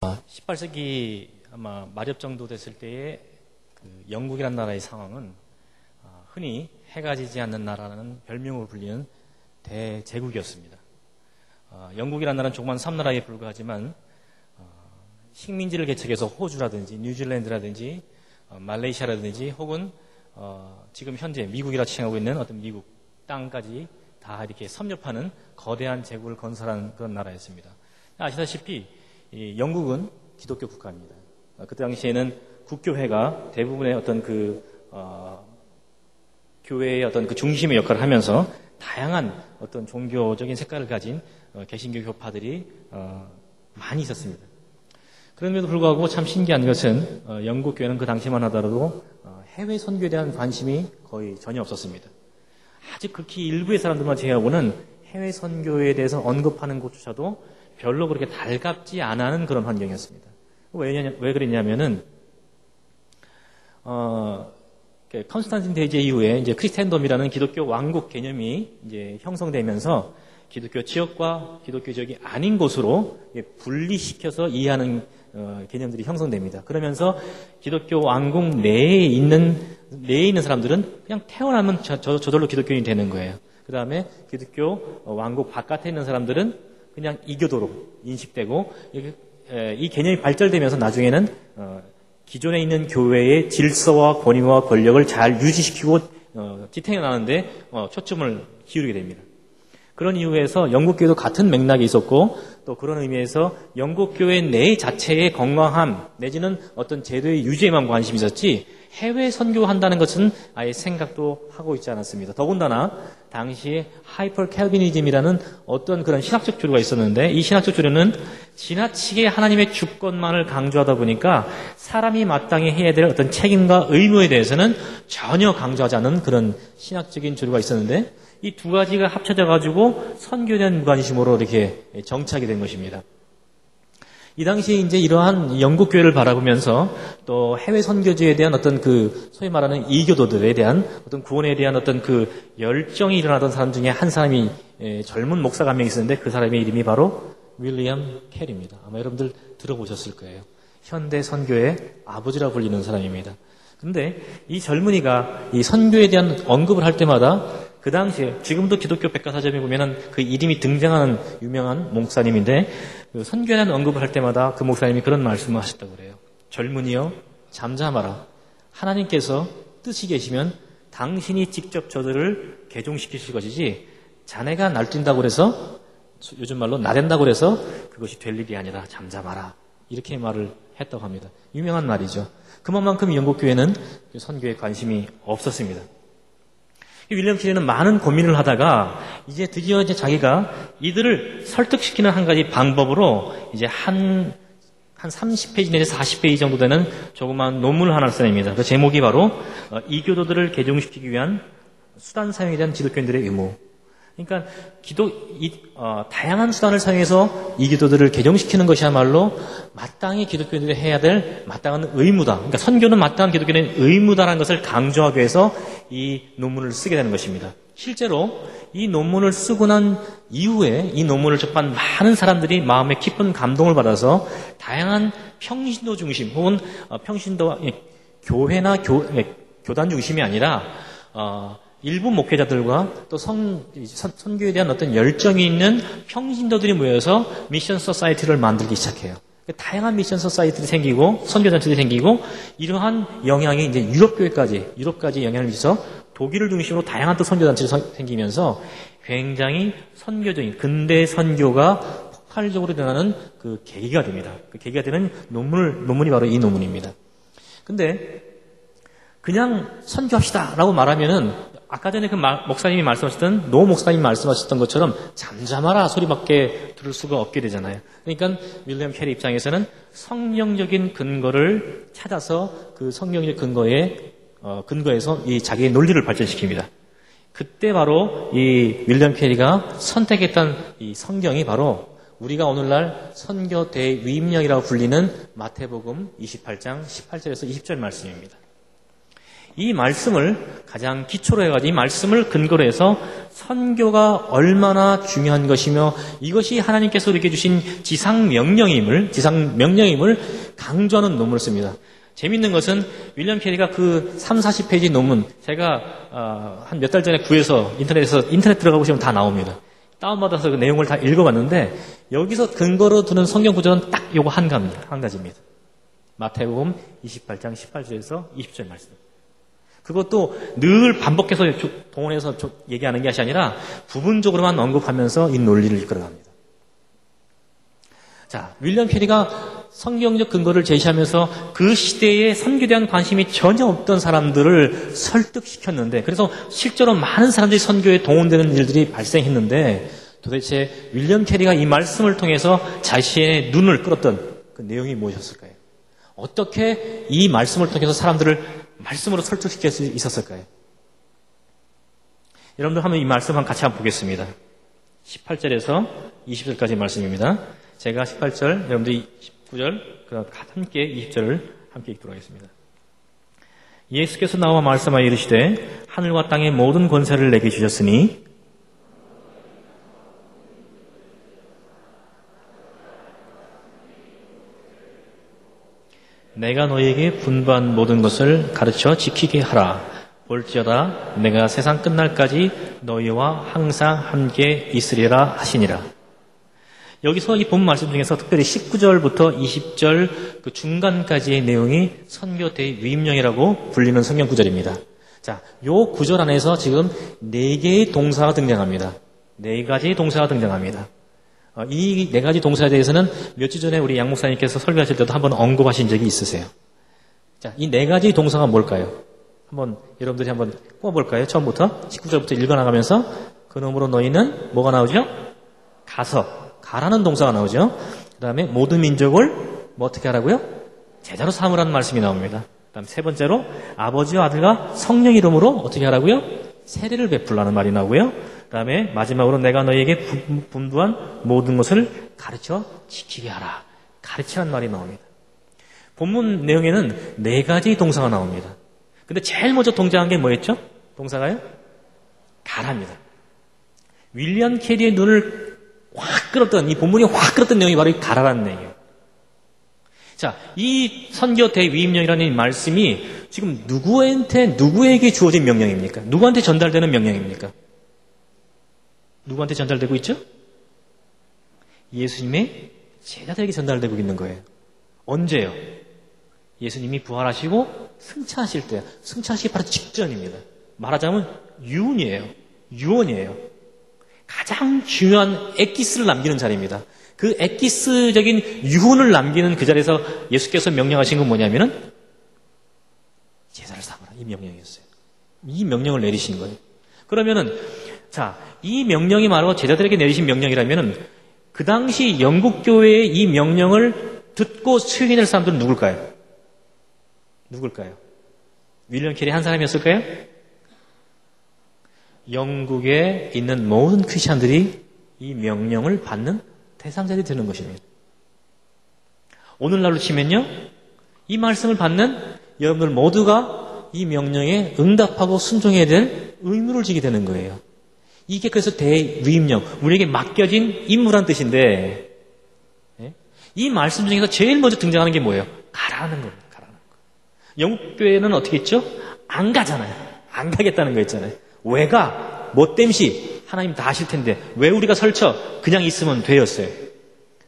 18세기 아마 말엽 정도 됐을 때의 영국이라는 나라의 상황은 흔히 해가 지지 않는 나라라는 별명으로 불리는 대제국이었습니다. 영국이라는 나라는 조그만 섬나라에 불과하지만 식민지를 개척해서 호주라든지 뉴질랜드라든지 말레이시아라든지 혹은 지금 현재 미국이라 칭하고 있는 어떤 미국 땅까지 다 이렇게 섭렵하는 거대한 제국을 건설한 그런 나라였습니다. 아시다시피 영국은 기독교 국가입니다. 그 당시에는 국교회가 대부분의 어떤 교회의 어떤 중심의 역할을 하면서 다양한 어떤 종교적인 색깔을 가진 개신교 교파들이 많이 있었습니다. 그럼에도 불구하고 참 신기한 것은 영국 교회는 그 당시만 하더라도 해외 선교에 대한 관심이 거의 전혀 없었습니다. 아주 극히 일부의 사람들만 제외하고는 해외 선교에 대해서 언급하는 곳조차도 별로 그렇게 달갑지 않은 그런 환경이었습니다. 왜 그랬냐면은 컨스탄틴 대제 이후에 이제 크리스텐덤이라는 기독교 왕국 개념이 이제 형성되면서 기독교 지역과 기독교 지역이 아닌 곳으로 분리시켜서 이해하는 개념들이 형성됩니다. 그러면서 기독교 왕국 내에 있는 사람들은 그냥 태어나면 저절로 기독교인이 되는 거예요. 그 다음에 기독교 왕국 바깥에 있는 사람들은 그냥 이교도로 인식되고 이 개념이 발달되면서 나중에는 기존에 있는 교회의 질서와 권위와 권력을 잘 유지시키고 지탱해 나가는데 초점을 기울이게 됩니다. 그런 이유에서 영국교회도 같은 맥락이 있었고 또 그런 의미에서 영국교회 내 자체의 건강함 내지는 어떤 제도의 유지에만 관심이 있었지 해외 선교한다는 것은 아예 생각도 하고 있지 않았습니다. 더군다나 당시에 하이퍼 캘비니즘이라는 어떤 그런 신학적 주류가 있었는데 이 신학적 주류는 지나치게 하나님의 주권만을 강조하다 보니까 사람이 마땅히 해야 될 어떤 책임과 의무에 대해서는 전혀 강조하지 않는 그런 신학적인 주류가 있었는데 이 두 가지가 합쳐져 가지고 선교에 대한 무관심으로 이렇게 정착이 된 것입니다. 이 당시에 이제 이러한 영국 교회를 바라보면서 또 해외 선교지에 대한 어떤 소위 말하는 이교도들에 대한 어떤 구원에 대한 어떤 열정이 일어나던 사람 중에 한 사람이 젊은 목사가 한 명 있었는데 그 사람의 이름이 바로 윌리엄 캐리입니다. 아마 여러분들 들어보셨을 거예요. 현대 선교의 아버지라 불리는 사람입니다. 근데 이 젊은이가 이 선교에 대한 언급을 할 때마다 그 당시에 지금도 기독교 백과사전에 보면은 그 이름이 등장하는 유명한 목사님인데 선교에 대한 언급을 할 때마다 그 목사님이 그런 말씀을 하셨다고 그래요. 젊은이여 잠잠하라. 하나님께서 뜻이 계시면 당신이 직접 저들을 개종시키실 것이지 자네가 날뛴다고 그래서 요즘 말로 나댄다고 그래서 그것이 될 일이 아니라 잠잠하라. 이렇게 말을 했다고 합니다. 유명한 말이죠. 그만큼 영국 교회는 선교에 관심이 없었습니다. 윌리엄 캐리는 많은 고민을 하다가 이제 드디어 자기가 이들을 설득시키는 한 가지 방법으로 이제 한 30페이지 내지 40페이지 정도 되는 조그마한 논문을 하나 써냅니다. 그 제목이 바로 이교도들을 개종시키기 위한 수단 사용에 대한 기독교인들의 의무. 그러니까 다양한 수단을 사용해서 이교도들을 개종시키는 것이야말로 마땅히 기독교인들이 해야 될 마땅한 의무다. 그러니까 선교는 마땅한 기독교인의 의무다라는 것을 강조하기 위해서 이 논문을 쓰게 되는 것입니다. 실제로 이 논문을 쓰고 난 이후에 이 논문을 접한 많은 사람들이 마음에 깊은 감동을 받아서 다양한 평신도 중심 혹은 평신도 교회나 교단 중심이 아니라 일부 목회자들과 또 선교에 대한 어떤 열정이 있는 평신도들이 모여서 미션 소사이티를 만들기 시작해요. 다양한 미션 소사이티들이 생기고 선교단체들이 생기고 이러한 영향이 이제 유럽까지 영향을 미쳐서 독일을 중심으로 다양한 또 선교단체들이 생기면서 굉장히 선교적인 근대 선교가 폭발적으로 일어나는 그 계기가 됩니다. 그 계기가 되는 논문이 바로 이 논문입니다. 근데 그냥 선교합시다라고 말하면은 아까 전에 목사님이 말씀하셨던 노 목사님이 말씀하셨던 것처럼 잠잠하라 소리밖에 들을 수가 없게 되잖아요. 그러니까 윌리엄 캐리 입장에서는 성경적인 근거를 찾아서 그 성경적 근거에서 이 자기의 논리를 발전시킵니다. 그때 바로 이 윌리엄 캐리가 선택했던 이 성경이 바로 우리가 오늘날 선교 대위임령이라고 불리는 마태복음 28장 18절에서 20절 말씀입니다. 이 말씀을 가장 기초로 해가지고 이 말씀을 근거로 해서 선교가 얼마나 중요한 것이며 이것이 하나님께서 우리에게 주신 지상 명령임을 강조하는 논문을 씁니다. 재밌는 것은 윌리엄 캐리가 그 30-40페이지 논문 제가 한 몇 달 전에 구해서 인터넷 들어가 보시면 다 나옵니다. 다운받아서 그 내용을 다 읽어봤는데 여기서 근거로 두는 성경 구절은 딱 요거 한 가지입니다. 마태복음 28장 18절에서 20절 말씀. 그것도 늘 반복해서 동원해서 얘기하는 것이 아니라 부분적으로만 언급하면서 이 논리를 이끌어갑니다. 자, 윌리엄 캐리가 성경적 근거를 제시하면서 그 시대에 선교에 대한 관심이 전혀 없던 사람들을 설득시켰는데 그래서 실제로 많은 사람들이 선교에 동원되는 일들이 발생했는데 도대체 윌리엄 캐리가 이 말씀을 통해서 자신의 눈을 끌었던 그 내용이 무엇이었을까요? 어떻게 이 말씀을 통해서 사람들을 말씀으로 설득시킬 수 있었을까요? 여러분들 한번 이 말씀 같이 한번 보겠습니다. 18절에서 20절까지 말씀입니다. 제가 18절, 여러분들이 19절, 함께 20절을 함께 읽도록 하겠습니다. 예수께서 나와 말씀하여 이르시되 하늘과 땅의 모든 권세를 내게 주셨으니 내가 너희에게 분부한 모든 것을 가르쳐 지키게 하라. 볼지어다 내가 세상 끝날까지 너희와 항상 함께 있으리라 하시니라. 여기서 이 본 말씀 중에서 특별히 19절부터 20절 그 중간까지의 내용이 선교 대위임령이라고 불리는 성경 구절입니다. 자, 요 구절 안에서 지금 4개의 동사가 등장합니다. 4가지의 동사가 등장합니다. 이 4가지 동사에 대해서는 몇 주 전에 우리 양 목사님께서 설교하실 때도 한번 언급하신 적이 있으세요. 자, 이 4가지 동사가 뭘까요? 한번 여러분들이 한번 꼽아볼까요? 처음부터 19절부터 읽어나가면서 그놈으로 너희는 뭐가 나오죠? 가라는 동사가 나오죠. 그 다음에 모든 민족을 뭐 어떻게 하라고요? 제자로 삼으라는 말씀이 나옵니다. 그 다음 세 번째로 아버지와 아들과 성령 이름으로 어떻게 하라고요? 세례를 베풀라는 말이 나오고요. 그 다음에 마지막으로 내가 너희에게 분부한 모든 것을 가르쳐 지키게 하라. 가르치라는 말이 나옵니다. 본문 내용에는 4가지 동사가 나옵니다. 근데 제일 먼저 등장한 게 뭐였죠? 동사가요? 가랍니다. 윌리엄 캐리의 눈을 확 끌었던, 이 본문이 확 끌었던 내용이 바로 이 가라라는 내용이에요. 자, 이 선교 대위임령이라는 이 말씀이 지금 누구에게 주어진 명령입니까? 누구한테 전달되는 명령입니까? 누구한테 전달되고 있죠? 예수님의 제자들에게 전달되고 있는 거예요. 언제요? 예수님이 부활하시고 승천하실 때, 승천하시기 바로 직전입니다. 말하자면 유언이에요. 가장 중요한 엑기스를 남기는 자리입니다. 그 엑기스적인 유언을 남기는 그 자리에서 예수께서 명령하신 건 뭐냐면은 제자를 삼으라. 이 명령이었어요. 이 명령을 내리신 거예요. 그러면은 자, 이 명령이 바로 제자들에게 내리신 명령이라면은 그 당시 영국 교회의 이 명령을 듣고 수행할 사람들은 누굴까요? 윌리엄 캐리 한 사람이었을까요? 영국에 있는 모든 크리스찬들이 이 명령을 받는 대상자들이 되는 것입니다. 오늘날로 치면요, 이 말씀을 받는 여러분들 모두가 이 명령에 응답하고 순종해야 될 의무를 지게 되는 거예요. 이게 그래서 대위임령, 우리에게 맡겨진 임무란 뜻인데, 이 말씀 중에서 제일 먼저 등장하는 게 뭐예요? 가라는 겁니다. 영국 교회는 어떻게 했죠? 안 가잖아요. 안 가겠다는 거 있잖아요. 왜 가? 뭐 땜시? 하나님 다 아실 텐데 왜 우리가 설쳐? 그냥 있으면 되었어요.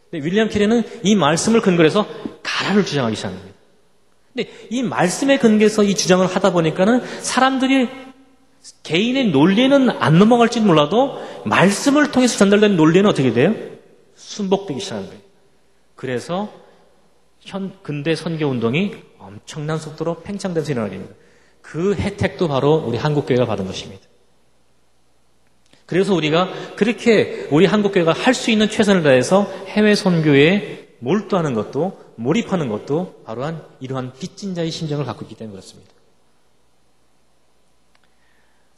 근데 윌리엄 캐리는 이 말씀을 근거로 해서 가라를 주장하기 시작합니다. 근데 이 말씀에 근거해서 이 주장을 하다 보니까는 사람들이 개인의 논리는 안 넘어갈지도 몰라도 말씀을 통해서 전달된 논리는 어떻게 돼요? 순복되기 시작하는 거예요. 그래서 근대 선교운동이 엄청난 속도로 팽창되면서 일어나게 됩니다. 그 혜택도 바로 우리 한국교회가 받은 것입니다. 그래서 우리가 그렇게 우리 한국교회가 할 수 있는 최선을 다해서 해외 선교에 몰두하는 것도, 몰입하는 것도 바로 이러한 빚진 자의 심정을 갖고 있기 때문에 그렇습니다.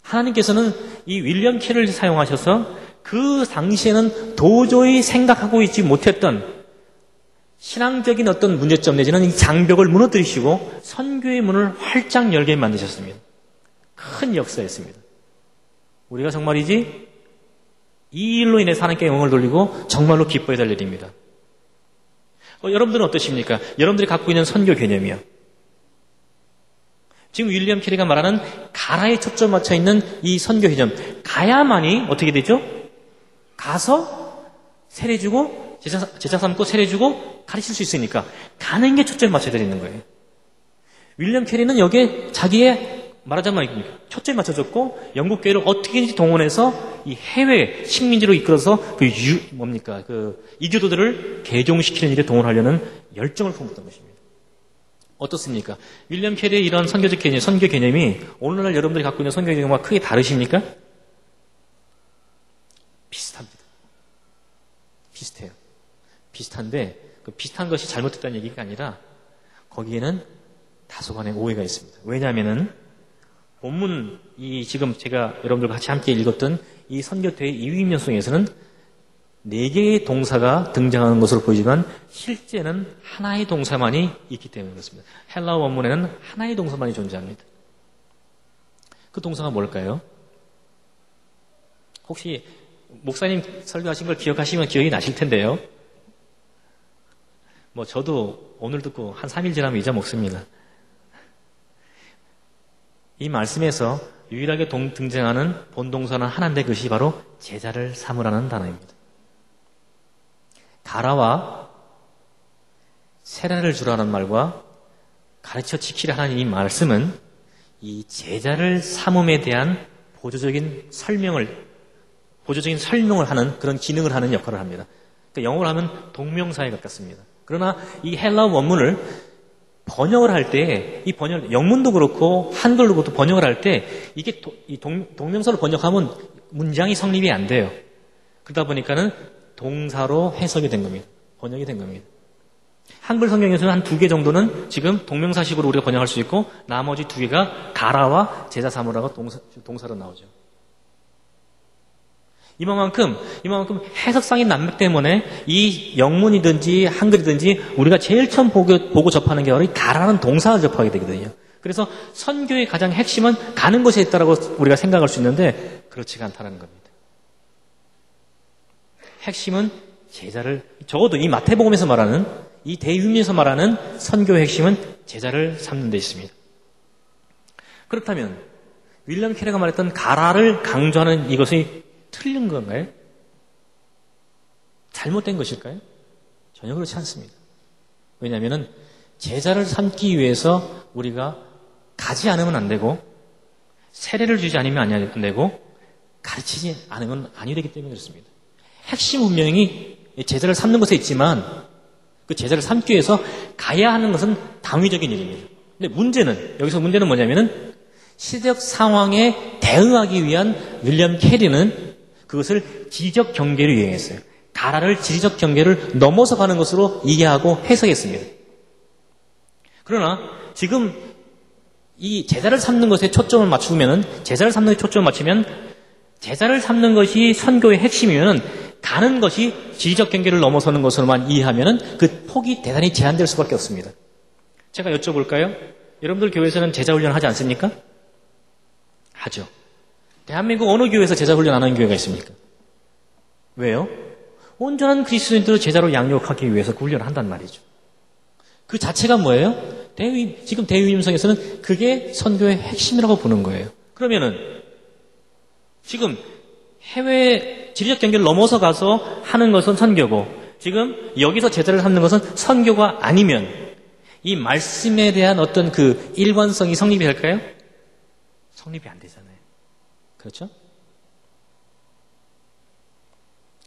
하나님께서는 이 윌리엄 캐리를 사용하셔서 그 당시에는 도저히 생각하고 있지 못했던 신앙적인 어떤 문제점 내지는 이 장벽을 무너뜨리시고 선교의 문을 활짝 열게 만드셨습니다. 큰 역사였습니다. 우리가 정말이지 이 일로 인해서 하나님께 영광을 돌리고 정말로 기뻐해야 될 일입니다. 여러분들은 어떠십니까? 여러분들이 갖고 있는 선교 개념이요. 지금 윌리엄 캐리가 말하는 가라에 초점 맞춰 있는 이 선교 개념, 가야만이 어떻게 되죠? 가서 세례주고 제자 삼고 세례주고 가르칠 수 있으니까 가는 게 초점을 맞춰야 되는 거예요. 윌리엄 캐리는 여기에 자기의 말하자면 초점을 맞춰줬고 영국 교회를 어떻게든지 동원해서 이 해외 식민지로 이끌어서 이교도들을 개종시키는 일에 동원하려는 열정을 품었던 것입니다. 어떻습니까? 윌리엄 캐리의 이런 선교적 개념, 선교 개념이 오늘날 여러분들이 갖고 있는 선교 개념과 크게 다르십니까? 비슷합니다. 비슷해요. 비슷한데 그 비슷한 것이 잘못됐다는 얘기가 아니라 거기에는 다소간의 오해가 있습니다. 왜냐하면은 본문 지금 제가 여러분들과 같이 함께 읽었던 이 선교태의 이위임연송에서는 4개의 동사가 등장하는 것으로 보이지만 실제는 하나의 동사만이 있기 때문에 그렇습니다. 헬라어 원문에는 하나의 동사만이 존재합니다. 그 동사가 뭘까요? 혹시 목사님 설교하신 걸 기억하시면 기억이 나실 텐데요. 저도 오늘 듣고 한 3일 지나면 잊어먹습니다. 이 말씀에서 유일하게 등장하는 본동사는 하나인데 그것이 바로 제자를 삼으라는 단어입니다. 가라와 세례를 주라는 말과 가르쳐 지키라 하는 이 말씀은 이 제자를 삼음에 대한 보조적인 설명을 하는 그런 기능을 하는 역할을 합니다. 그러니까 영어로 하면 동명사에 가깝습니다. 그러나 이 헬라어 원문을 번역을 할 때, 영문도 그렇고 한글도 그렇고 번역을 할 때 이게 동명사로 번역하면 문장이 성립이 안 돼요. 그러다 보니까는 동사로 해석이 된 겁니다. 번역이 된 겁니다. 한글 성경에서는 한 2개 정도는 지금 동명사식으로 우리가 번역할 수 있고 나머지 2개가 가라와 제자 삼으라가 동사로 나오죠. 이만큼 해석상의 난맥 때문에 이 영문이든지 한글이든지 우리가 제일 처음 보고 접하는 게 바로 이 가라는 동사를 접하게 되거든요. 그래서 선교의 가장 핵심은 가는 것에 있다라고 우리가 생각할 수 있는데 그렇지가 않다는 겁니다. 핵심은 제자를, 적어도 이 마태복음에서 말하는 이 대유인에서 말하는 선교의 핵심은 제자를 삼는 데 있습니다. 그렇다면 윌리엄 캐리가 말했던 가라를 강조하는 이것이 틀린 건가요? 잘못된 것일까요? 전혀 그렇지 않습니다. 왜냐하면 제자를 삼기 위해서 우리가 가지 않으면 안 되고 세례를 주지 않으면 안 되고 가르치지 않으면 아니 되기 때문에 그렇습니다. 핵심 분명히 제자를 삼는 것에 있지만 그 제자를 삼기 위해서 가야 하는 것은 당위적인 일입니다. 근데 여기서 문제는 뭐냐면은 시대적 상황에 대응하기 위한 윌리엄 캐리는 그것을 지적 경계로 이용했어요. 가라를 지적 경계를 넘어서 가는 것으로 이해하고 해석했습니다. 그러나 지금 이 제자를 삼는 것에 초점을 맞추면 제자를 삼는 것이 선교의 핵심이면 가는 것이 지적 경계를 넘어서는 것으로만 이해하면 그 폭이 대단히 제한될 수밖에 없습니다. 제가 여쭤볼까요? 여러분들 교회에서는 제자 훈련 하지 않습니까? 하죠. 대한민국 어느 교회에서 제자 훈련 안 하는 교회가 있습니까? 왜요? 온전한 그리스도인들을 제자로 양육하기 위해서 그 훈련을 한단 말이죠. 그 자체가 뭐예요? 지금 대유임성에서는 그게 선교의 핵심이라고 보는 거예요. 그러면은 지금 해외 지리적 경계를 넘어서 가서 하는 것은 선교고 지금 여기서 제자를 삼는 것은 선교가 아니면 이 말씀에 대한 어떤 그 일관성이 성립이 될까요? 성립이 안 되잖아요. 그렇죠?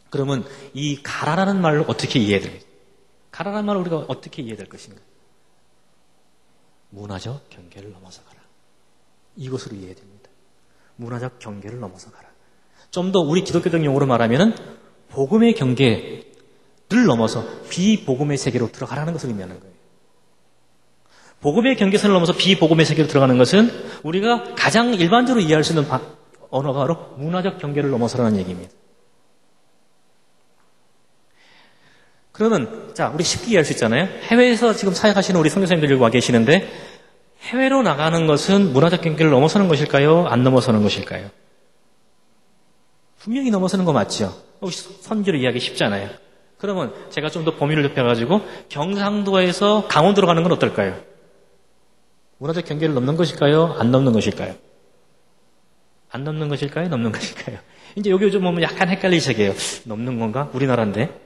그러면 이 가라라는 말을 어떻게 이해해야 될까요? 가라라는 말을 우리가 어떻게 이해해야 될 것인가? 문화적 경계를 넘어서 가라. 이것으로 이해해야 됩니다. 문화적 경계를 넘어서 가라. 좀 더 우리 기독교적 용어로 말하면은 복음의 경계를 넘어서 비복음의 세계로 들어가라는 것을 의미하는 거예요. 복음의 경계선을 넘어서 비복음의 세계로 들어가는 것은 우리가 가장 일반적으로 이해할 수 있는 언어가 바로 문화적 경계를 넘어서라는 얘기입니다. 그러면 자, 우리 쉽게 이해할 수 있잖아요. 해외에서 지금 사역하시는 우리 선교사님들이 와 계시는데 해외로 나가는 것은 문화적 경계를 넘어서는 것일까요? 안 넘어서는 것일까요? 분명히 넘어서는 거 맞죠? 선교를 이해하기 쉽잖아요. 그러면 제가 좀 더 범위를 좁혀가지고 경상도에서 강원도로 가는 건 어떨까요? 문화적 경계를 넘는 것일까요? 안 넘는 것일까요? 안 넘는 것일까요? 넘는 것일까요? 이제 여기 좀 보면 약간 헷갈리시게요. 넘는 건가? 우리나라인데.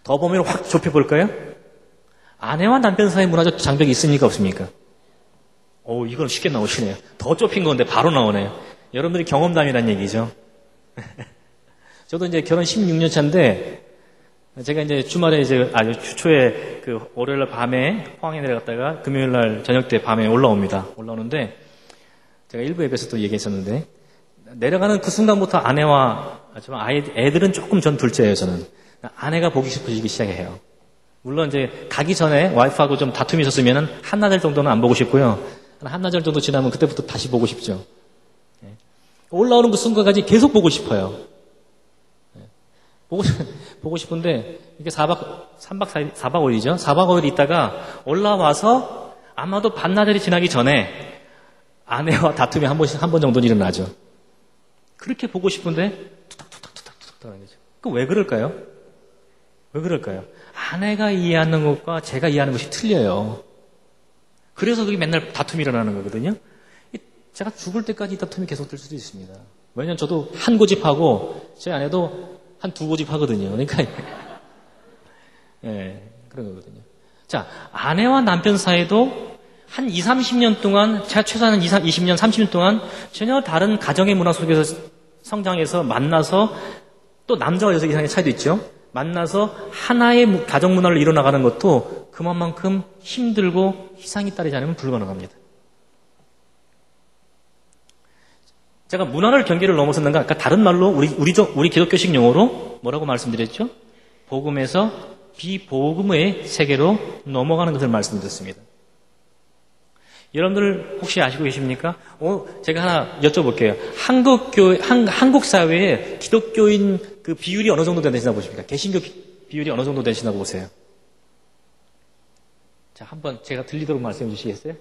더 범위를 확 좁혀볼까요? 아내와 남편 사이 문화적 장벽이 있습니까? 없습니까? 이건 쉽게 나오시네요. 더 좁힌 건데 바로 나오네요. 여러분들이 경험담이란 얘기죠. 저도 이제 결혼 16년 차인데, 제가 이제 주말에 초에 월요일 밤에 포항에 내려갔다가 금요일 날 저녁 때 밤에 올라오는데, 제가 일부 앱에서도 얘기했었는데, 내려가는 그 순간부터 아내와, 애들은 조금 전 둘째예요, 저는. 아내가 보기 싶어지기 시작해요. 물론 이제 가기 전에 와이프하고 좀 다툼이 있었으면 한나절 정도는 안 보고 싶고요. 한나절 정도 지나면 그때부터 다시 보고 싶죠. 올라오는 그 순간까지 계속 보고 싶어요. 보고 싶은데, 이게 4박 5일이죠? 4박 5일 있다가 올라와서 아마도 반나절이 지나기 전에 아내와 다툼이 한 번 정도는 일어나죠. 그렇게 보고 싶은데, 투닥투닥투닥투닥 하는 거죠. 그 왜 그럴까요? 왜 그럴까요? 아내가 이해하는 것과 제가 이해하는 것이 틀려요. 그래서 그게 맨날 다툼이 일어나는 거거든요. 제가 죽을 때까지 이 다툼이 계속될 수도 있습니다. 왜냐면 저도 한 고집하고 제 아내도 한 두 고집 하거든요. 그러니까 그런 거거든요. 자, 아내와 남편 사이도 한 20, 30년 동안, 제가 최소한 20년, 30년 동안 전혀 다른 가정의 문화 속에서 성장해서 만나서 또 남자와 여자 이상의 차이도 있죠. 만나서 하나의 가정 문화를 이뤄나가는 것도 그만큼 힘들고 희생이 따르지 않으면 불가능합니다. 제가 문화를 경계를 넘어섰는가? 그러니까 다른 말로 우리 기독교식 용어로 뭐라고 말씀드렸죠? 복음에서 비복음의 세계로 넘어가는 것을 말씀드렸습니다. 여러분들 혹시 아시고 계십니까? 제가 하나 여쭤볼게요. 한국 사회에 기독교인 그 비율이 어느 정도 되시나 보십니까? 개신교 비율이 어느 정도 되시나 보세요. 자, 한번 제가 들리도록 말씀해 주시겠어요?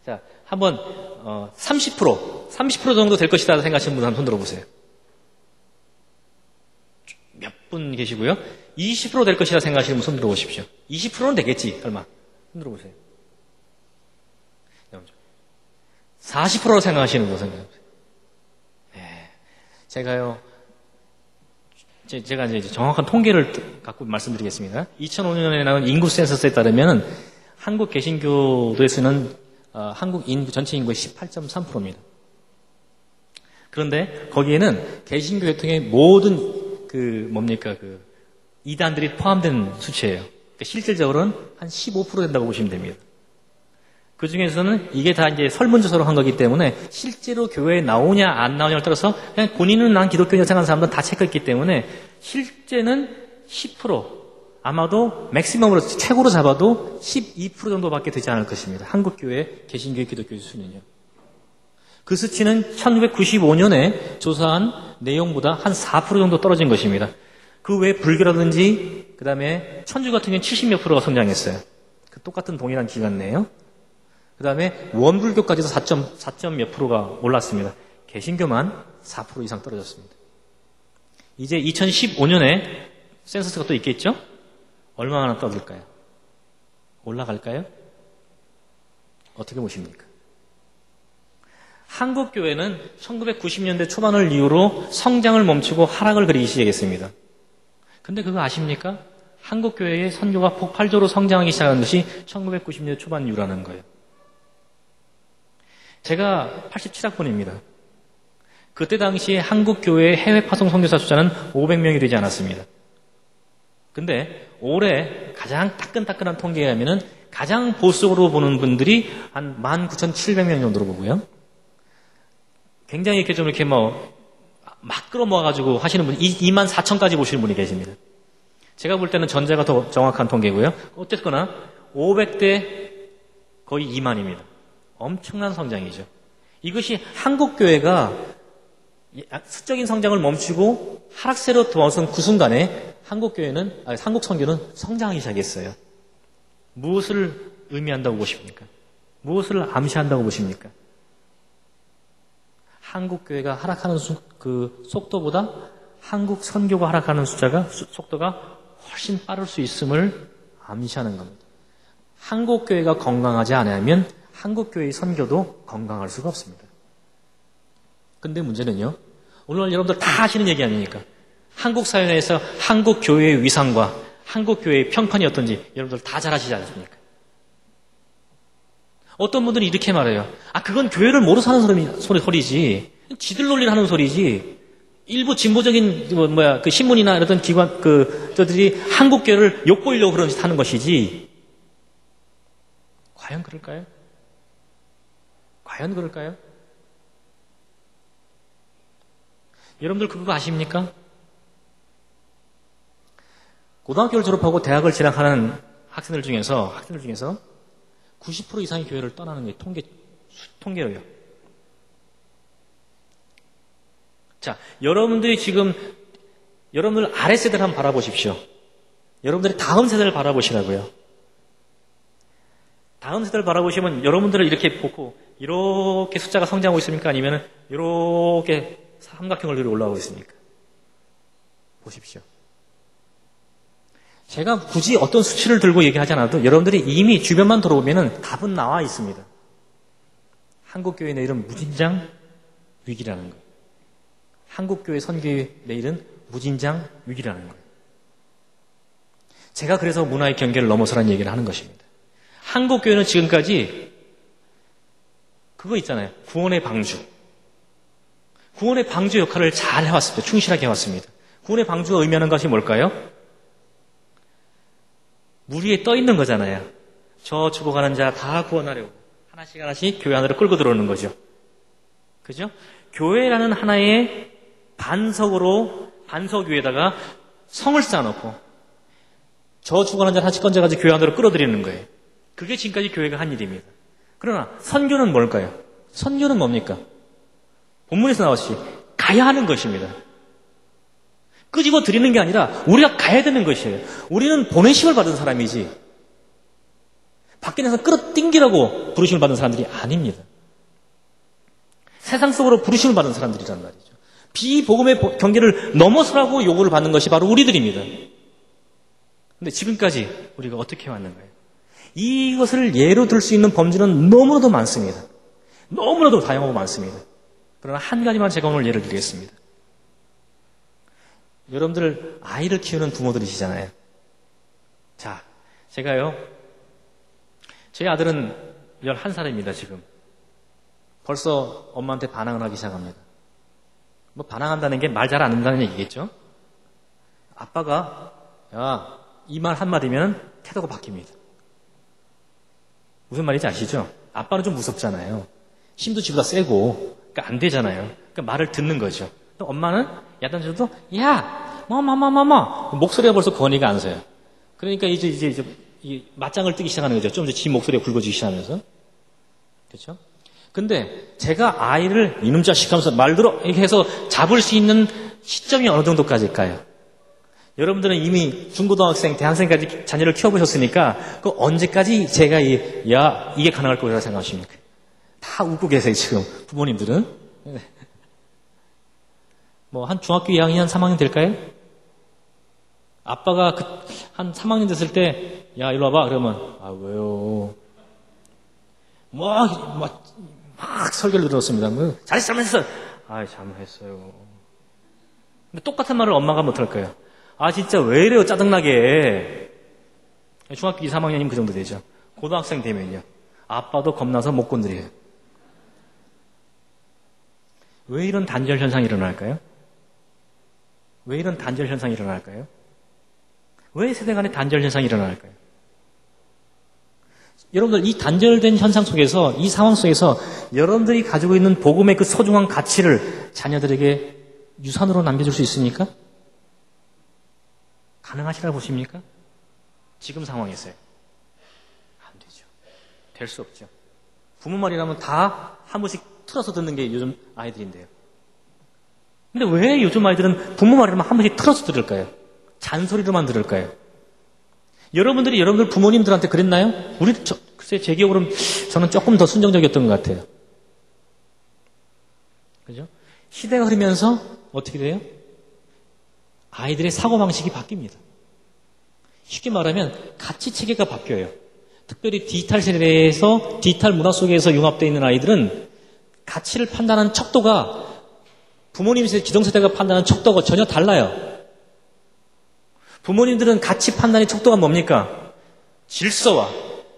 자, 한번 30% 정도 될 것이다 생각하시는 분 한번 손 들어보세요. 몇 분 계시고요. 20% 될 것이다 생각하시는 분 손 들어보십시오. 20%는 되겠지, 설마. 손 들어보세요. 40%로 생각하시는 분 생각해보세요. 제가요, 제가 이제 정확한 통계를 갖고 말씀드리겠습니다. 2005년에 나온 인구 센서스에 따르면 한국 개신교도에서는 한국 인구 전체 인구의 18.3%입니다. 그런데 거기에는 개신교 계통의 모든 이단들이 포함된 수치예요. 그러니까 실질적으로는 한 15% 된다고 보시면 됩니다. 그 중에서는 이게 다 이제 설문조사로 한 거기 때문에 실제로 교회에 나오냐 안 나오냐를 따라서 그냥 본인은 난 기독교인 생각하는 사람들은 다 체크했기 때문에 실제는 10%, 아마도 맥시멈으로 최고로 잡아도 12% 정도밖에 되지 않을 것입니다. 한국 교회 개신교의 기독교의 수는요. 그 수치는 1995년에 조사한 내용보다 한 4% 정도 떨어진 것입니다. 그 외에 불교라든지 그 다음에 천주 같은 경우는 70몇 %가 성장했어요. 그 똑같은 동일한 기간 내에요. 그 다음에 원불교까지도 4점 몇 %가 올랐습니다. 개신교만 4% 이상 떨어졌습니다. 이제 2015년에 센서스가 또 있겠죠? 얼마나 떠들까요? 올라갈까요? 어떻게 보십니까? 한국 교회는 1990년대 초반을 이후로 성장을 멈추고 하락을 그리기 시작했습니다. 근데 그거 아십니까? 한국 교회의 선교가 폭발적으로 성장하기 시작한 것이 1990년대 초반 이후라는 거예요. 제가 87학번입니다. 그때 당시에 한국 교회의 해외 파송 선교사 숫자는 500명이 되지 않았습니다. 근데 올해 가장 따끈따끈한 통계에 하면은 가장 보수적으로 보는 분들이 한 19,700명 정도로 보고요. 굉장히 이렇게 좀 이렇게 막 끌어모아가지고 하시는 분이 24,000까지 보시는 분이 계십니다. 제가 볼 때는 전자가 더 정확한 통계고요. 어쨌거나 500대 거의 2만입니다. 엄청난 성장이죠. 이것이 한국교회가 수적인 성장을 멈추고 하락세로 들어선 그 순간에 한국 선교는 성장하기 시작했어요. 무엇을 의미한다고 보십니까? 무엇을 암시한다고 보십니까? 한국 교회가 하락하는 그 속도보다 한국 선교가 하락하는 속도가 훨씬 빠를 수 있음을 암시하는 겁니다. 한국 교회가 건강하지 않으면 한국 교회의 선교도 건강할 수가 없습니다. 근데 문제는요, 오늘 여러분들 다 하시는 얘기 아닙니까? 한국 사회 내에서 한국 교회의 위상과 한국 교회의 평판이 어떤지 여러분들 다 잘 아시지 않습니까? 어떤 분들은 이렇게 말해요. 그건 교회를 모르서 하는 소리지. 지들 논리를 하는 소리지. 일부 진보적인 그 신문이나 이런 기관 저들이 한국 교회를 욕보이려고 그런 짓 하는 것이지. 과연 그럴까요? 과연 그럴까요? 여러분들 그거 아십니까? 고등학교를 졸업하고 대학을 진학하는 학생들 중에서 90% 이상의 교회를 떠나는 게 통계로요. 자, 여러분들 아랫세대를 한번 바라보십시오. 여러분들의 다음 세대를 바라보시라고요. 다음 세대를 바라보시면 여러분들을 이렇게 보고 이렇게 숫자가 성장하고 있습니까? 아니면 이렇게 삼각형을 들고 올라오고 있습니까? 보십시오. 제가 굳이 어떤 수치를 들고 얘기하지 않아도 여러분들이 이미 주변만 들어오면 답은 나와 있습니다. 한국교회 내일은 무진장 위기라는 거예요. 한국교회 선교의 내일은 무진장 위기라는 거예요. 제가 그래서 문화의 경계를 넘어서라는 얘기를 하는 것입니다. 한국교회는 지금까지 그거 있잖아요. 구원의 방주. 구원의 방주 역할을 잘 해왔습니다. 충실하게 해왔습니다. 구원의 방주가 의미하는 것이 뭘까요? 물 위에 떠 있는 거잖아요. 저 죽어가는 자 다 구원하려고 하나씩 교회 안으로 끌고 들어오는 거죠. 그죠? 교회라는 하나의 반석 위에다가 성을 쌓아놓고 저 죽어가는 자 하나씩 건져가지고 교회 안으로 끌어들이는 거예요. 그게 지금까지 교회가 한 일입니다. 그러나 선교는 뭘까요? 선교는 뭡니까? 본문에서 나왔듯이 가야 하는 것입니다. 끄집어 드리는 게 아니라 우리가 가야 되는 것이에요. 우리는 보내심을 받은 사람이지 밖에 나서 끌어당기라고 부르심을 받은 사람들이 아닙니다. 세상 속으로 부르심을 받은 사람들이란 말이죠. 비복음의 경계를 넘어서라고 요구를 받는 것이 바로 우리들입니다. 그런데 지금까지 우리가 어떻게 왔는가요? 이것을 예로 들 수 있는 범주는 너무나도 많습니다. 너무나도 다양하고 많습니다. 그러나 한 가지만 제가 오늘 예를 드리겠습니다. 여러분들 아이를 키우는 부모들이시잖아요. 자, 제가요, 제 아들은 11살입니다, 지금. 벌써 엄마한테 반항을 하기 시작합니다. 반항한다는 게 말 잘 안 듣는다는 얘기겠죠? 아빠가, 이 말 한마디면 태도가 바뀝니다. 무슨 말인지 아시죠? 아빠는 좀 무섭잖아요. 힘도 지보다 세고, 그러니까 안 되잖아요. 그러니까 말을 듣는 거죠. 또 엄마는 야단쳐도 야, 목소리가 벌써 권위가 안 서요. 그러니까 이제 이 맞짱을 뜨기 시작하는 거죠. 좀 더 지 목소리가 굵어지기 시작하면서. 그렇죠? 근데 제가 아이를 이놈 자식 하면서 말들어 이렇게 해서 잡을 수 있는 시점이 어느 정도까지일까요? 여러분들은 이미 중고등학생, 대학생까지 자녀를 키워보셨으니까 그 언제까지 제가 이게 가능할 거라고 생각하십니까? 다 웃고 계세요, 지금 부모님들은. 한 중학교 2학년, 3학년 될까요? 아빠가 한 3학년 됐을 때, 야, 일로 와봐. 그러면, 왜요? 막 설교를 들었습니다. 잘했어. 잘못했어요. 근데 똑같은 말을 엄마가 못할 거예요. 진짜 왜 이래요, 짜증나게. 중학교 2, 3학년이면 그 정도 되죠. 고등학생 되면요. 아빠도 겁나서 못 건드려요. 왜 이런 단절 현상이 일어날까요? 왜 이런 단절 현상이 일어날까요? 왜 세대 간의 단절 현상이 일어날까요? 여러분들 이 단절된 현상 속에서, 이 상황 속에서 여러분들이 가지고 있는 복음의 그 소중한 가치를 자녀들에게 유산으로 남겨줄 수 있습니까? 가능하시라고 보십니까? 지금 상황에서요. 안 되죠. 될 수 없죠. 부모 말이라면 다 한 번씩 틀어서 듣는 게 요즘 아이들인데요. 근데 왜 요즘 아이들은 부모 말을 한 번씩 틀어서 들을까요? 잔소리로만 들을까요? 여러분들이 여러분들 부모님들한테 그랬나요? 글쎄 제 기억으로는 저는 조금 더 순정적이었던 것 같아요. 그죠? 시대가 흐르면서 어떻게 돼요? 아이들의 사고방식이 바뀝니다. 쉽게 말하면 가치 체계가 바뀌어요. 특별히 디지털 세대에서 디지털 문화 속에서 융합되어 있는 아이들은 가치를 판단하는 척도가 부모님 기성세대가 판단하는 척도가 전혀 달라요. 부모님들은 가치 판단의 척도가 뭡니까? 질서와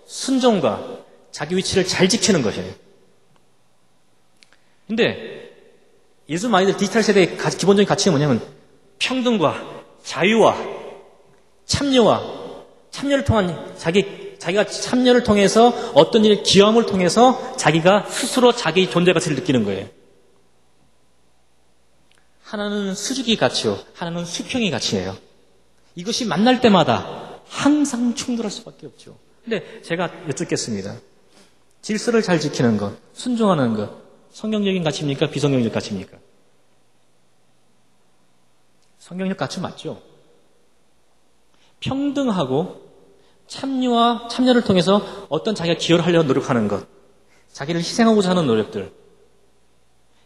순종과 자기 위치를 잘 지키는 것이에요. 근데 요즘 아이들 디지털 세대의 기본적인 가치는 뭐냐면 평등과 자유와 참여를 통한 자기가 참여를 통해서 어떤 일을 기여함을 통해서 자기가 스스로 자기 존재 가치를 느끼는 거예요. 하나는 수직의 가치요, 하나는 수평의 가치예요. 이것이 만날 때마다 항상 충돌할 수밖에 없죠. 근데 제가 여쭙겠습니다. 질서를 잘 지키는 것, 순종하는 것, 성경적인 가치입니까? 비성경적 가치입니까? 성경적 가치 맞죠? 평등하고 참여를 통해서 어떤 자기가 기여를 하려고 노력하는 것, 자기를 희생하고자 하는 노력들,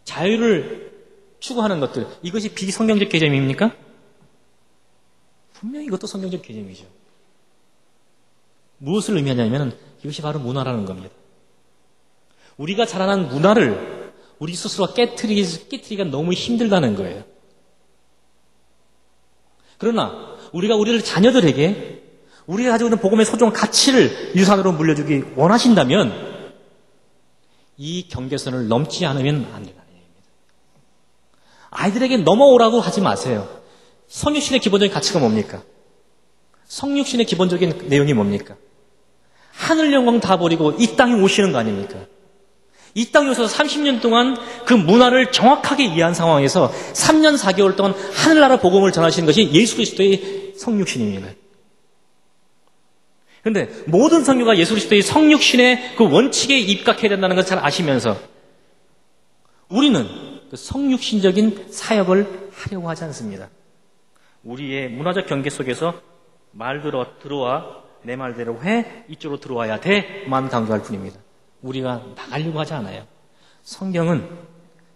자유를 추구하는 것들, 이것이 비성경적 개념입니까? 분명히 이것도 성경적 개념이죠. 무엇을 의미하냐면 이것이 바로 문화라는 겁니다. 우리가 자라난 문화를 우리 스스로가 깨트리기가 너무 힘들다는 거예요. 그러나 우리가 우리를 자녀들에게 우리가 가지고 있는 복음의 소중한 가치를 유산으로 물려주기 원하신다면 이 경계선을 넘지 않으면 안 된다는 얘기입니다. 아이들에게 넘어오라고 하지 마세요. 성육신의 기본적인 가치가 뭡니까? 성육신의 기본적인 내용이 뭡니까? 하늘 영광 다 버리고 이 땅에 오시는 거 아닙니까? 이 땅에 오셔서 30년 동안 그 문화를 정확하게 이해한 상황에서 3년 4개월 동안 하늘나라 복음을 전하시는 것이 예수 그리스도의 성육신입니다. 그런데 모든 성교가 예수 그리스도의 성육신의 그 원칙에 입각해야 된다는 것을 잘 아시면서 우리는 그 성육신적인 사역을 하려고 하지 않습니다. 우리의 문화적 경계 속에서 들어와 내 말대로 해 이쪽으로 들어와야 돼만 강조할 뿐입니다. 우리가 나가려고 하지 않아요. 성경은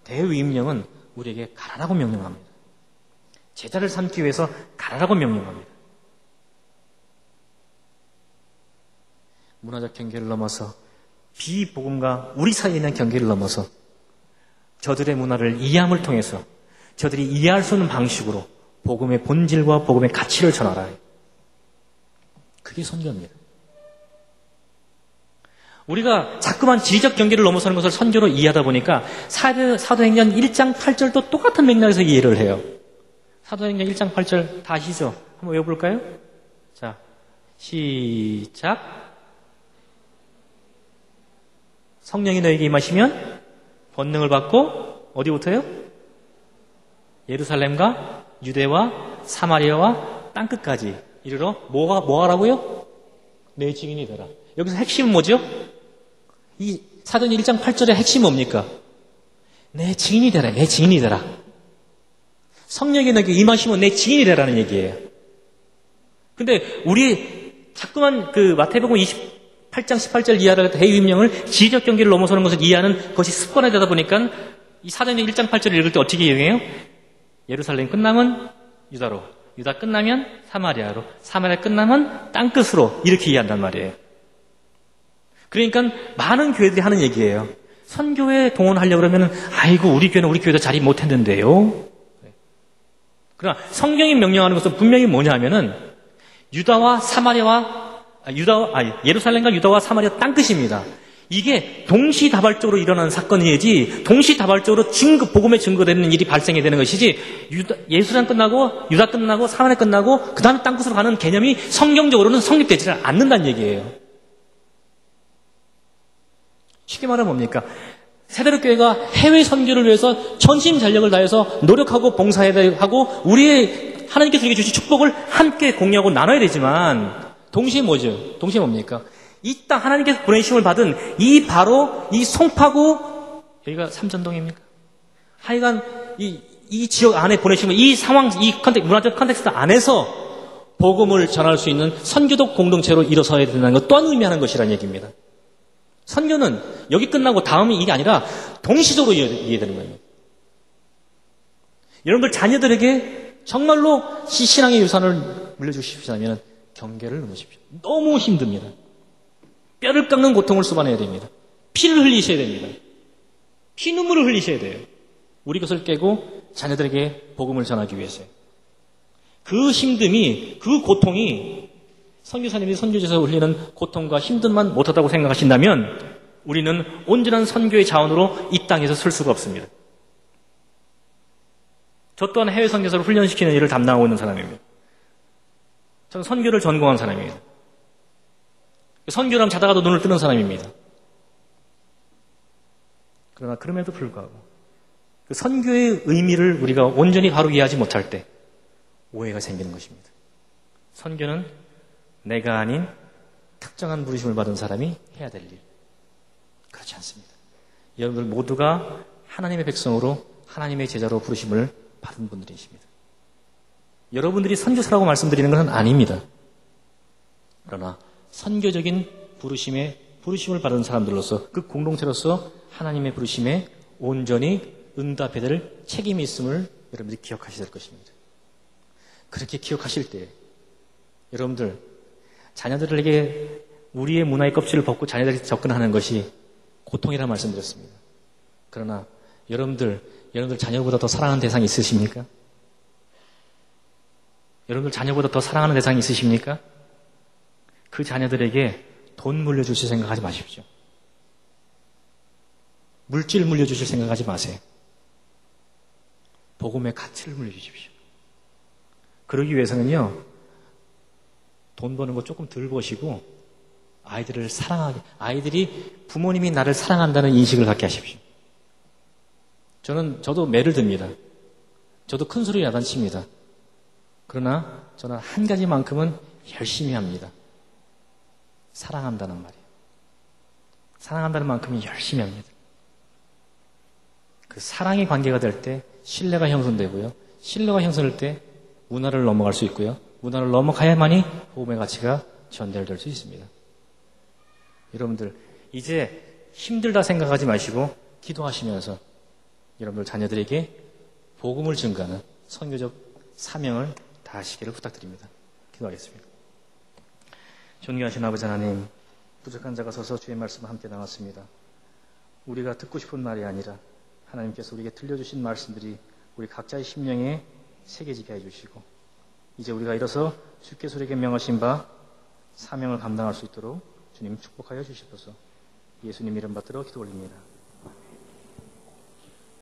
대위임령은 우리에게 가라라고 명령합니다. 제자를 삼기 위해서 가라라고 명령합니다. 문화적 경계를 넘어서 비복음과 우리 사이에 있는 경계를 넘어서 저들의 문화를 이해함을 통해서 저들이 이해할 수 없는 방식으로 복음의 본질과 복음의 가치를 전하라. 그게 선교입니다. 우리가 자꾸만 지리적 경계를 넘어서는 것을 선교로 이해하다 보니까 사도행전 1장 8절도 똑같은 맥락에서 이해를 해요. 사도행전 1장 8절 다 아시죠? 한번 외워볼까요? 자, 시작. 성령이 너에게 임하시면 권능을 받고 어디부터요? 예루살렘과 유대와 사마리아와 땅끝까지 이르러 뭐 하라고요? 내 증인이 되라. 여기서 핵심은 뭐죠? 이 사도행전 1장 8절의 핵심이 뭡니까? 내 증인이 되라. 내 증인이 되라. 성령이 너에게 임하시면 내 증인이 되라는 얘기예요. 근데 우리 자꾸만 그 마태복음 28장 18절 이하의 대위임령을 지리적 경계를 넘어서는 것을 이해하는 것이 습관화되다 보니까 이 사도행전 1장 8절을 읽을 때 어떻게 이해해요? 예루살렘 끝나면 유다로, 유다 끝나면 사마리아로, 사마리아 끝나면 땅끝으로 이렇게 이해한단 말이에요. 그러니까 많은 교회들이 하는 얘기예요. 선교에 동원하려고 그러면 아이고 우리 교회는 우리 교회도 자리 못했는데요. 그러나 성경이 명령하는 것은 분명히 뭐냐 하면은 예루살렘과 유다와 사마리아 땅끝입니다. 이게 동시다발적으로 일어나는 사건이지 동시다발적으로 복음에 증거되는 일이 발생해야 되는 것이지 예루살렘 끝나고 유다 끝나고 사마리아 끝나고 그 다음에 땅끝으로 가는 개념이 성경적으로는 성립되지 않는다는 얘기예요. 쉽게 말하면 뭡니까? 세대로 교회가 해외 선교를 위해서 전심전력을 다해서 노력하고 봉사해야 하고 우리의 하나님께서 우리에게 주신 축복을 함께 공유하고 나눠야 되지만 동시에 뭐죠? 동시에 뭡니까? 이 땅 하나님께서 보내심을 받은 바로 이 송파구 여기가 삼전동입니까? 하여간 이 이 지역 안에 보내시면 이 상황, 이 문화적 컨텍스트 안에서 복음을 전할 수 있는 선교적 공동체로 일어서야 된다는 것 또한 의미하는 것이라는 얘기입니다. 선교는 여기 끝나고 다음이 이게 아니라 동시적으로 이해되는 거예요. 여러분들 자녀들에게 정말로 신앙의 유산을 물려주십시오면 경계를 넘으십시오. 너무 힘듭니다. 뼈를 깎는 고통을 쏟아내야 됩니다. 피를 흘리셔야 됩니다. 피눈물을 흘리셔야 돼요. 우리 것을 깨고 자녀들에게 복음을 전하기 위해서요. 그 힘듦이, 그 고통이 선교사님이 선교지에서 흘리는 고통과 힘듦만 못하다고 생각하신다면 우리는 온전한 선교의 자원으로 이 땅에서 설 수가 없습니다. 저 또한 해외 선교사를 훈련시키는 일을 담당하고 있는 사람입니다. 저는 선교를 전공한 사람입니다. 선교를 하면 자다가도 눈을 뜨는 사람입니다. 그러나 그럼에도 불구하고 그 선교의 의미를 우리가 온전히 바로 이해하지 못할 때 오해가 생기는 것입니다. 선교는 내가 아닌 특정한 부르심을 받은 사람이 해야 될 일. 그렇지 않습니다. 여러분들 모두가 하나님의 백성으로 하나님의 제자로 부르심을 받은 분들이십니다. 여러분들이 선교사라고 말씀드리는 것은 아닙니다. 그러나 선교적인 부르심을 받은 사람들로서 그 공동체로서 하나님의 부르심에 온전히 응답해야 될 책임이 있음을 여러분들이 기억하셔야 될 것입니다. 그렇게 기억하실 때 여러분들 자녀들에게 우리의 문화의 껍질을 벗고 자녀들에게 접근하는 것이 고통이라는 말씀드렸습니다. 그러나 여러분들 자녀보다 더 사랑하는 대상이 있으십니까? 여러분들 자녀보다 더 사랑하는 대상이 있으십니까? 그 자녀들에게 돈 물려주실 생각하지 마십시오. 물질 물려주실 생각하지 마세요. 복음의 가치를 물려주십시오. 그러기 위해서는요, 돈 버는 거 조금 덜 버시고 아이들을 사랑하게, 아이들이 부모님이 나를 사랑한다는 인식을 갖게 하십시오. 저도 매를 듭니다. 저도 큰 소리 야단칩니다. 그러나 저는 한 가지만큼은 열심히 합니다. 사랑한다는 말이에요. 사랑한다는 만큼은 열심히 합니다. 그 사랑의 관계가 될 때 신뢰가 형성되고요. 신뢰가 형성될 때 문화를 넘어갈 수 있고요. 문화를 넘어가야만이 복음의 가치가 전달될 수 있습니다. 여러분들 이제 힘들다 생각하지 마시고 기도하시면서 여러분들 자녀들에게 복음을 증거하는 선교적 사명을 다하시기를 부탁드립니다. 기도하겠습니다. 존귀하신 아버지 하나님, 부족한 자가 서서 주의 말씀을 함께 나눴습니다. 우리가 듣고 싶은 말이 아니라 하나님께서 우리에게 들려주신 말씀들이 우리 각자의 심령에 새겨지게 해주시고 이제 우리가 일어서 주께서 우리에게 명하신 바 사명을 감당할 수 있도록 주님 축복하여 주시옵소서. 예수님 이름 받들어 기도 올립니다.